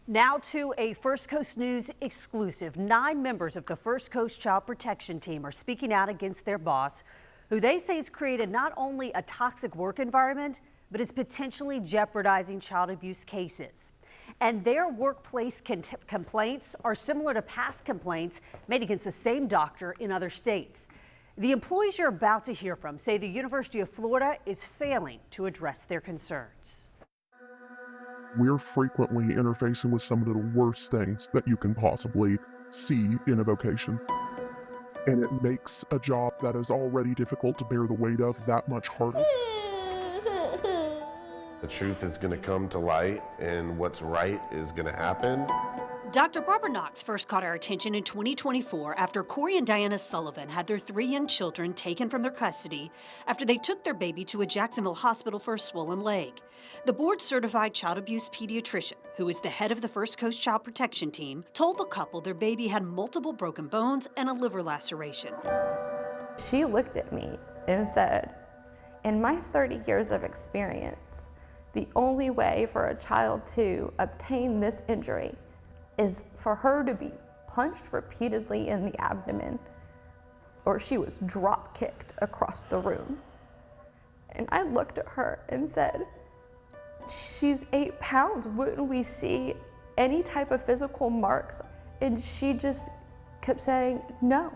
Now to a First Coast News exclusive. 9 members of the First Coast Child Protection Team are speaking out against their boss, who they say has created not only a toxic work environment, but is potentially jeopardizing child abuse cases. And their workplace complaints are similar to past complaints made against the same doctor in other states. The employees you're about to hear from say the University of Florida is failing to address their concerns. We're frequently interfacing with some of the worst things that you can possibly see in a vocation. And it makes a job that is already difficult to bear the weight of that much harder. The truth is going to come to light, and what's right is going to happen. Dr. Barbara Knox first caught our attention in 2024 after Corey and Diana Sullivan had their 3 young children taken from their custody after they took their baby to a Jacksonville hospital for a swollen leg. The board-certified child abuse pediatrician, who is the head of the First Coast Child Protection Team, told the couple their baby had multiple broken bones and a liver laceration. She looked at me and said, "In my 30 years of experience, the only way for a child to obtain this injury is for her to be punched repeatedly in the abdomen, or she was drop kicked across the room." And I looked at her and said, "She's 8 pounds. Wouldn't we see any type of physical marks?" And she just kept saying, "No."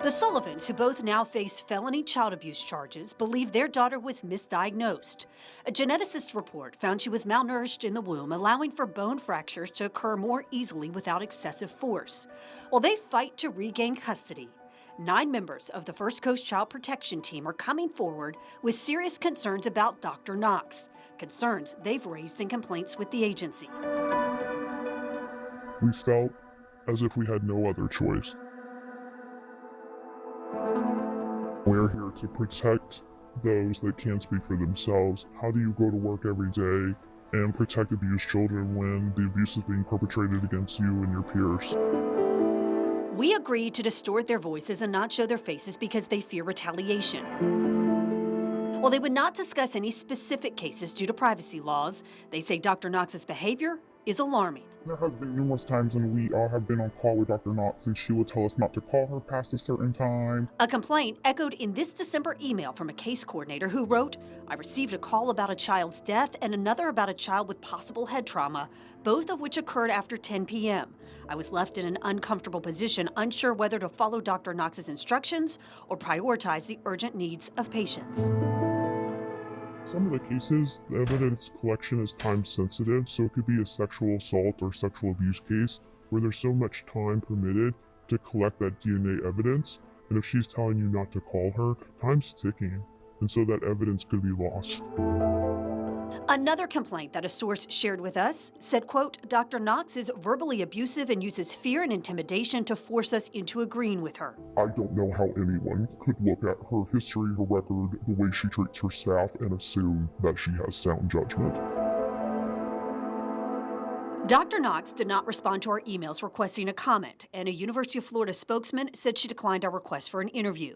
The Sullivans, who both now face felony child abuse charges, believe their daughter was misdiagnosed. A geneticist's report found she was malnourished in the womb, allowing for bone fractures to occur more easily without excessive force. While they fight to regain custody, 9 members of the First Coast Child Protection Team are coming forward with serious concerns about Dr. Knox, concerns they've raised in complaints with the agency. We felt as if we had no other choice. We're here to protect those that can't speak for themselves. How do you go to work every day and protect abused children when the abuse is being perpetrated against you and your peers? We agreed to distort their voices and not show their faces because they fear retaliation. While they would not discuss any specific cases due to privacy laws, they say Dr. Knox's behavior is alarming. There has been numerous times when we all have been on call with Dr. Knox and she would tell us not to call her past a certain time. A complaint echoed in this December email from a case coordinator who wrote, "I received a call about a child's death and another about a child with possible head trauma, both of which occurred after 10 p.m. I was left in an uncomfortable position, unsure whether to follow Dr. Knox's instructions or prioritize the urgent needs of patients." Some of the cases, the evidence collection is time sensitive, so it could be a sexual assault or sexual abuse case where there's so much time permitted to collect that DNA evidence. And if she's telling you not to call her, time's ticking, and so that evidence could be lost. Another complaint that a source shared with us said, quote, "Dr. Knox is verbally abusive and uses fear and intimidation to force us into agreeing with her." I don't know how anyone could look at her history, her record, the way she treats her staff, and assume that she has sound judgment. Dr. Knox did not respond to our emails requesting a comment, and a University of Florida spokesman said she declined our request for an interview.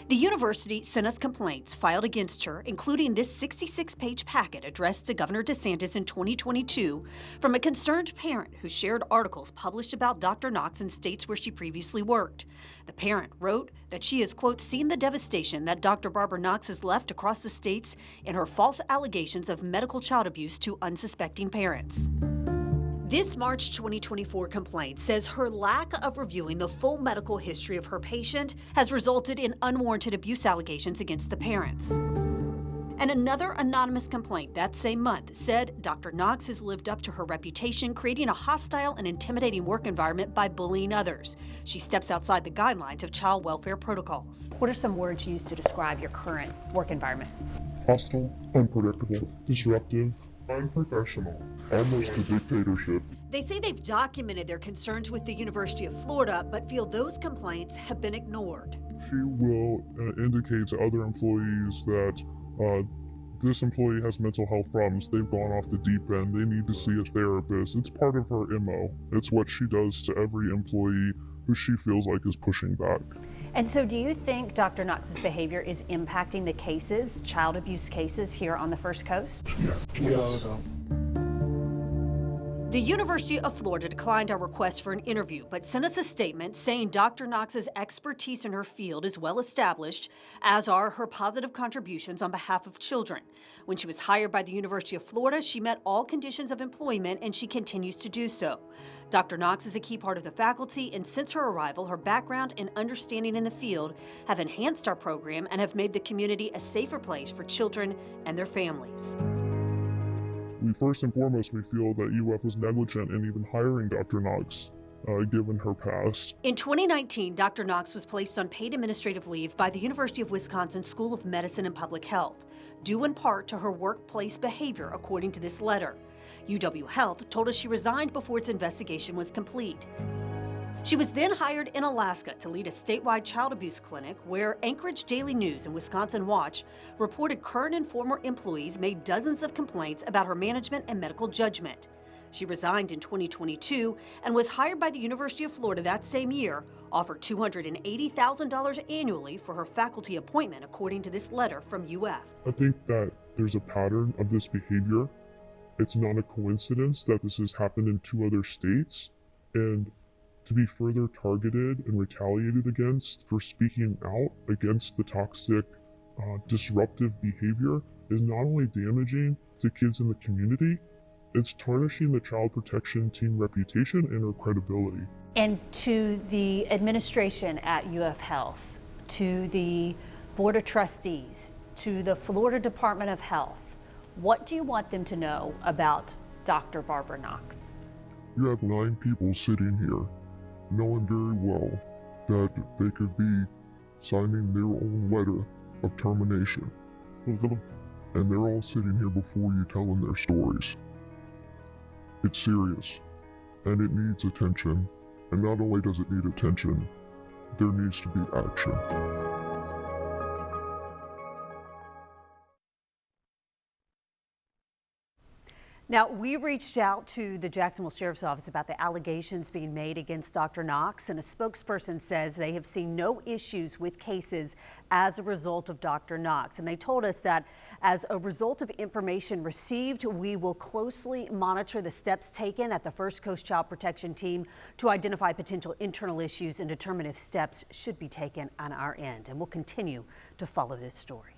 The university sent us complaints filed against her, including this 66-page packet addressed to Governor DeSantis in 2022 from a concerned parent who shared articles published about Dr. Knox in states where she previously worked. The parent wrote that she has, quote, "seen the devastation that Dr. Barbara Knox has left across the states in her false allegations of medical child abuse to unsuspecting parents." This March 2024 complaint says her lack of reviewing the full medical history of her patient has resulted in unwarranted abuse allegations against the parents. And another anonymous complaint that same month said Dr. Knox has lived up to her reputation, creating a hostile and intimidating work environment by bullying others. She steps outside the guidelines of child welfare protocols. What are some words used to describe your current work environment? Hostile, unpredictable, disruptive, unprofessional, almost a dictatorship. They say they've documented their concerns with the University of Florida, but feel those complaints have been ignored. She will indicate to other employees that this employee has mental health problems. They've gone off the deep end. They need to see a therapist. It's part of her MO. It's what she does to every employee who she feels like is pushing back. And so do you think Dr. Knox's behavior is impacting the cases, child abuse cases here on the First Coast? Yes. The University of Florida declined our request for an interview, but sent us a statement saying Dr. Knox's expertise in her field is well established, as are her positive contributions on behalf of children. When she was hired by the University of Florida, she met all conditions of employment, and she continues to do so. Dr. Knox is a key part of the faculty, and since her arrival, her background and understanding in the field have enhanced our program and have made the community a safer place for children and their families. First and foremost, we feel that UF was negligent in even hiring Dr. Knox, given her past. In 2019, Dr. Knox was placed on paid administrative leave by the University of Wisconsin School of Medicine and Public Health, due in part to her workplace behavior, according to this letter. UW Health told us she resigned before its investigation was complete. She was then hired in Alaska to lead a statewide child abuse clinic where Anchorage Daily News and Wisconsin Watch reported current and former employees made dozens of complaints about her management and medical judgment. She resigned in 2022 and was hired by the University of Florida that same year, offered $280,000 annually for her faculty appointment, according to this letter from UF. I think that there's a pattern of this behavior. It's not a coincidence that this has happened in 2 other states, and to be further targeted and retaliated against for speaking out against the toxic, disruptive behavior is not only damaging to kids in the community, it's tarnishing the child protection team reputation and her credibility. And to the administration at UF Health, to the Board of Trustees, to the Florida Department of Health, what do you want them to know about Dr. Barbara Knox? You have 9 people sitting here knowing very well that they could be signing their own letter of termination. And they're all sitting here before you telling their stories. It's serious, and it needs attention. And not only does it need attention, there needs to be action. Now, we reached out to the Jacksonville Sheriff's Office about the allegations being made against Dr. Knox, and a spokesperson says they have seen no issues with cases as a result of Dr. Knox. And they told us that as a result of information received, we will closely monitor the steps taken at the First Coast Child Protection Team to identify potential internal issues and determine if steps should be taken on our end. And we'll continue to follow this story.